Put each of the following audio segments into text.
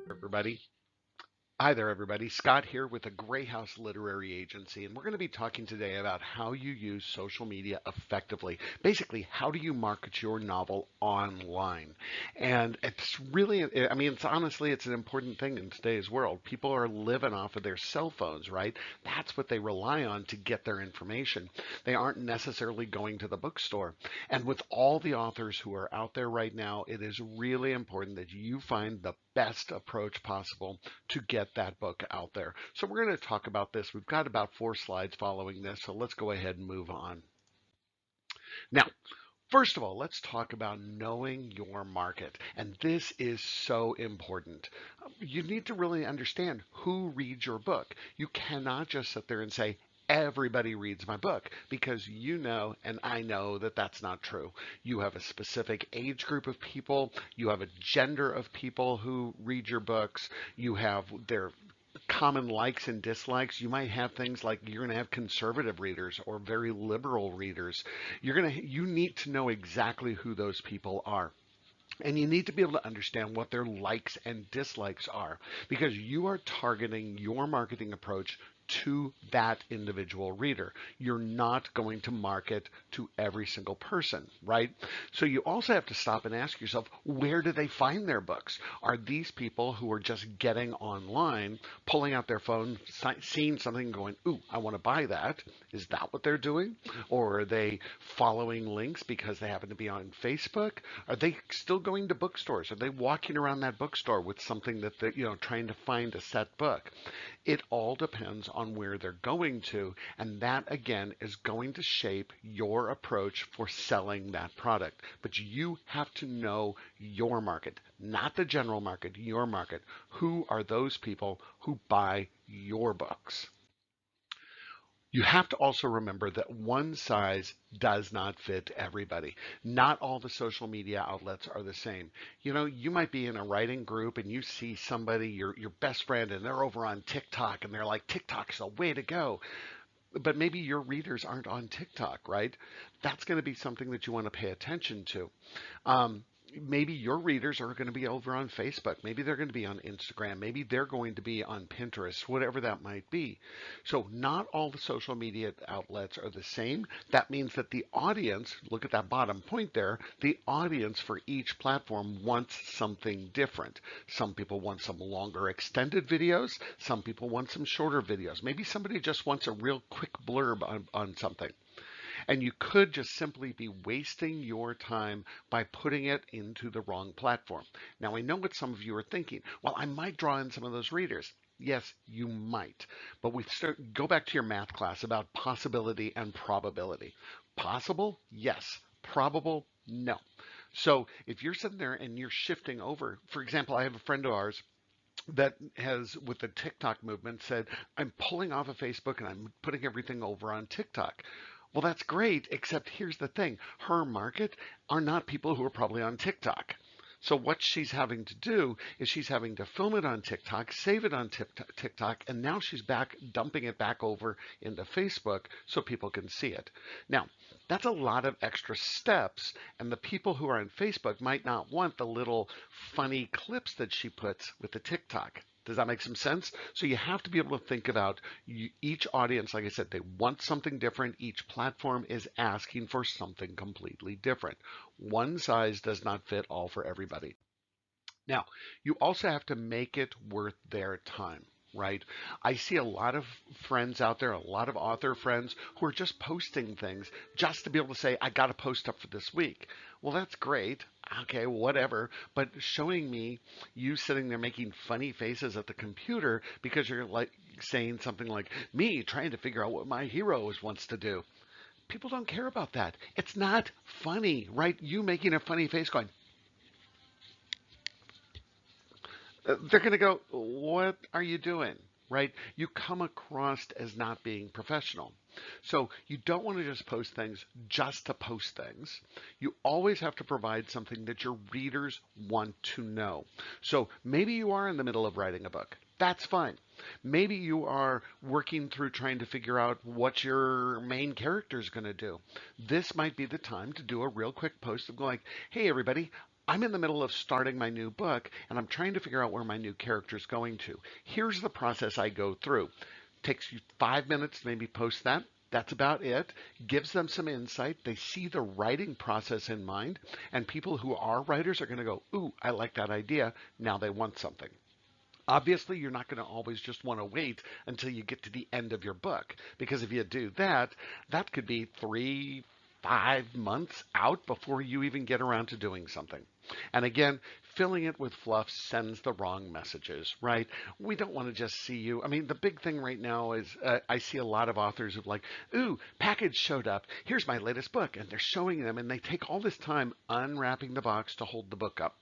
Everybody. Hi there, everybody. Scott here with the Gray House Literary Agency, and we're going to be talking today about how you use social media effectively. Basically, how do you market your novel online? And it's really, I mean, it's honestly, it's an important thing in today's world. People are living off of their cell phones, right? That's what they rely on to get their information. They aren't necessarily going to the bookstore. And with all the authors who are out there right now, it is really important that you find the best approach possible to get that book out there. So we're going to talk about this. We've got about 4 slides following this, so let's go ahead and move on. Now, first of all, let's talk about knowing your market. And this is so important. You need to really understand who reads your book. You cannot just sit there and say, everybody reads my book, because you know and I know that that's not true. You have a specific age group of people, you have a gender of people who read your books, you have their common likes and dislikes. You might have things like you're going to have conservative readers or very liberal readers. You need to know exactly who those people are. And you need to be able to understand what their likes and dislikes are, because you are targeting your marketing approach to that individual reader. You're not going to market to every single person, right? So you also have to stop and ask yourself, where do they find their books? Are these people who are just getting online, pulling out their phone, seeing something, going, ooh, I want to buy that? Is that what they're doing? Or are they following links because they happen to be on Facebook? Are they still going to bookstores? Are they walking around that bookstore with something that they're, trying to find a set book? It all depends on where they're going to, and that again is going to shape your approach for selling that product. But you have to know your market, not the general market, your market. Who are those people who buy your books? You have to also remember that one size does not fit everybody. Not all the social media outlets are the same. You might be in a writing group and you see somebody, your best friend, and they're over on TikTok and they're like, TikTok's the way to go. But maybe your readers aren't on TikTok, right? That's going to be something that you want to pay attention to. Um, Maybe your readers are going to be over on Facebook. Maybe they're going to be on Instagram. Maybe they're going to be on Pinterest, whatever that might be. So not all the social media outlets are the same. That means that the audience, look at that bottom point there, the audience for each platform wants something different. Some people want some longer extended videos. Some people want some shorter videos. Maybe somebody just wants a real quick blurb on something. And you could just simply be wasting your time by putting it into the wrong platform. Now, I know what some of you are thinking. Well, I might draw in some of those readers. Yes, you might. But go back to your math class about possibility and probability. Possible? Yes. Probable? No. So if you're sitting there and you're shifting over, for example, I have a friend of ours that has, with the TikTok movement, said, I'm pulling off of Facebook and I'm putting everything over on TikTok. Well, that's great, except here's the thing. Her market are not people who are probably on TikTok. So what she's having to do is she's having to film it on TikTok, save it on TikTok, and now she's back dumping it back over into Facebook so people can see it. Now, that's a lot of extra steps, and the people who are on Facebook might not want the little funny clips that she puts with the TikTok. Does that make some sense? So you have to be able to think about each audience. Like I said, they want something different. Each platform is asking for something completely different. One size does not fit all for everybody. Now, you also have to make it worth their time, right? I see a lot of friends out there, a lot of author friends who are just posting things just to be able to say, I got to post up for this week. Well, that's great. Okay, whatever. But showing me you sitting there making funny faces at the computer because you're like saying something like, me trying to figure out what my hero wants to do. People don't care about that. It's not funny, right? You making a funny face going, they're going to go, what are you doing? right? You come across as not being professional. So you don't want to just post things just to post things. You always have to provide something that your readers want to know. So maybe you are in the middle of writing a book. That's fine. Maybe you are working through trying to figure out what your main character is going to do. This might be the time to do a real quick post of going, hey, everybody, I'm in the middle of starting my new book and I'm trying to figure out where my new character is going to. Here's the process I go through. Takes you 5 minutes to maybe post that. That's about it. Gives them some insight. They see the writing process in mind, and people who are writers are going to go, ooh, I like that idea. Now they want something. Obviously, you're not going to always just want to wait until you get to the end of your book, because if you do that, that could be 3, 5 months out before you even get around to doing something. And again, filling it with fluff sends the wrong messages, right? We don't want to just see you. I mean, the big thing right now is I see a lot of authors of like, ooh, package showed up. Here's my latest book. And they're showing them, and they take all this time unwrapping the box to hold the book up.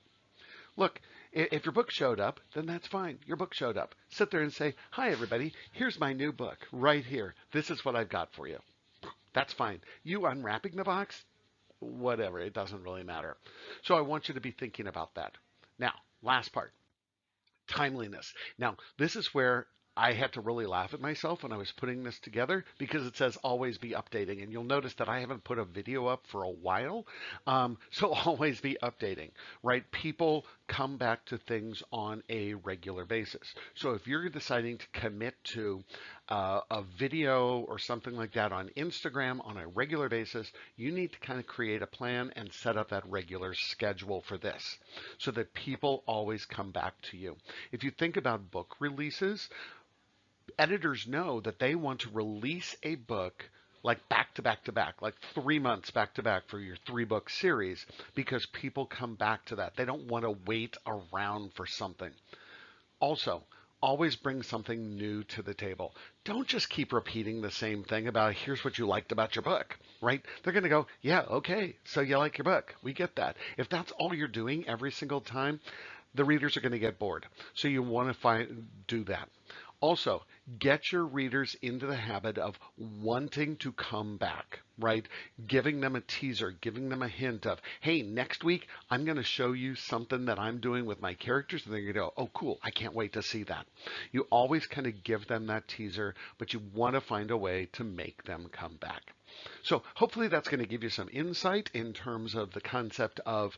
Look, if your book showed up, then that's fine. Your book showed up. Sit there and say, hi, everybody. Here's my new book right here. This is what I've got for you. That's fine. You unwrapping the box, whatever. It doesn't really matter. So I want you to be thinking about that. Now, last part, timeliness. Now, this is where I had to really laugh at myself when I was putting this together because it says always be updating. And you'll notice that I haven't put a video up for a while. So always be updating, right? People come back to things on a regular basis. So if you're deciding to commit to a video or something like that on Instagram on a regular basis, you need to kind of create a plan and set up that regular schedule for this so that people always come back to you. If you think about book releases, editors know that they want to release a book like back to back to back, like 3 months back to back for your 3 book series because people come back to that. They don't want to wait around for something. Also, always bring something new to the table. Don't just keep repeating the same thing about here's what you liked about your book, right? They're going to go, yeah, okay, so you like your book. We get that. If that's all you're doing every single time, the readers are going to get bored. So you want to do that. Also, get your readers into the habit of wanting to come back, right? Giving them a teaser, giving them a hint of, hey, next week I'm going to show you something that I'm doing with my characters. And they're going to go, oh, cool, I can't wait to see that. You always kind of give them that teaser, but you want to find a way to make them come back. So hopefully that's going to give you some insight in terms of the concept of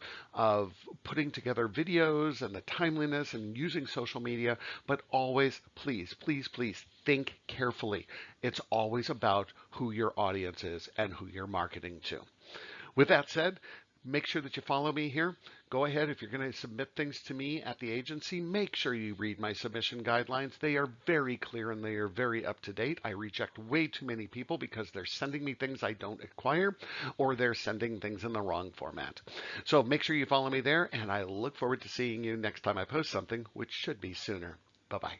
putting together videos and the timeliness and using social media, but always, please, please, please think carefully. It's always about who your audience is and who you're marketing to. With that said, make sure that you follow me here. Go ahead, if you're going to submit things to me at the agency, make sure you read my submission guidelines. They are very clear and they are very up to date. I reject way too many people because they're sending me things I don't acquire or they're sending things in the wrong format. So make sure you follow me there, and I look forward to seeing you next time I post something, which should be sooner. Bye-bye.